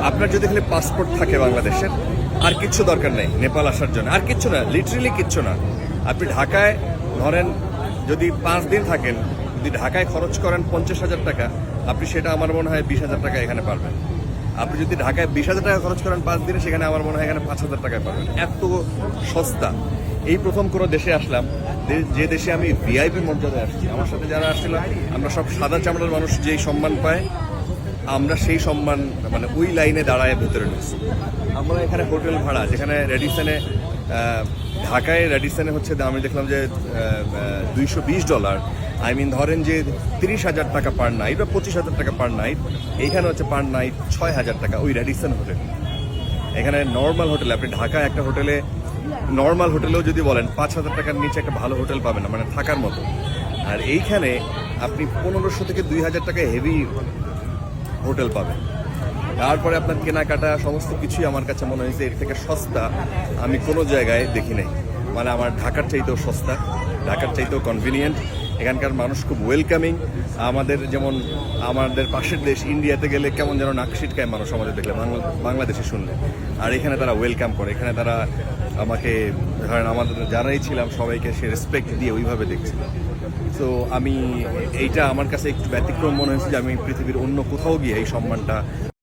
আপনার যদি খালি পাসপোর্ট থাকে বাংলাদেশের, আর কিচ্ছু দরকার নেই নেপাল আসার জন্য, আর কিচ্ছু না, লিটারেলি কিচ্ছু না। আপনি ঢাকায় ধরেন যদি 5 দিন থাকেন, যদি ঢাকায় খরচ করেন 50,000 টাকা, আপনি সেটা আমার মনে হয় 20,000 টাকা এখানে পারবেন। আপনি যদি ঢাকায় 20,000 টাকা খরচ করেন 5 দিনে, সেখানে আমার মনে হয় এখানে 5,000 টাকায় পাবেন। এত সস্তা। এই প্রথম কোনো দেশে আসলাম যে দেশে আমি ভিআইপি মর্যাদায় আসছি। আমার সাথে যারা আসছিল আমরা সব সাদা চামড়ার মানুষ, যেই সম্মান পায় আমরা সেই সম্মান মানে ওই লাইনে দাঁড়ায় ভেতরে ঢুকছি। আমরা এখানে হোটেল ভাড়া, যেখানে রেডিসনে ঢাকায় রেডিসনে হচ্ছে আমি দেখলাম যে $220, আই মিন ধরেন যে 30,000 টাকা পার নাইট বা 25,000 টাকা পার নাইট। এইখানে হচ্ছে পার নাইট 6,000 টাকা ওই রেডিসন হোটেল। এখানে নর্মাল হোটেল, আপনি ঢাকায় একটা হোটেলে নর্মাল হোটেলেও যদি বলেন 5,000 টাকার নিচে একটা ভালো হোটেল পাবেন না, মানে থাকার মতো। আর এইখানে আপনি 1500 থেকে 2,000 টাকায় হেভি হোটেল পাবেন। তারপরে আপনার কেনাকাটা সমস্ত কিছুই আমার কাছে মনে হয়েছে এর থেকে সস্তা আমি কোনো জায়গায় দেখি নাই। মানে আমার ঢাকার চাইতেও সস্তা, ঢাকার চাইতেও কনভিনিয়েন্ট। এখানকার মানুষ খুব ওয়েলকামিং। আমাদের যেমন আমাদের পাশের দেশ ইন্ডিয়াতে গেলে কেমন যেন নাক ছিটকায় মানুষ আমাদের দেখলে, বাংলাদেশে শুনলে। আর এখানে তারা ওয়েলকাম করে, এখানে তারা আমাকে ধরেন আমাদের যারাই ছিলাম সবাইকে সে রেসপেক্ট দিয়ে ওইভাবে দেখছিল। তো আমি এইটা আমার কাছে একটু ব্যতিক্রম মনে হয়েছে যে আমি পৃথিবীর অন্য কোথাও গিয়ে এই সম্মানটা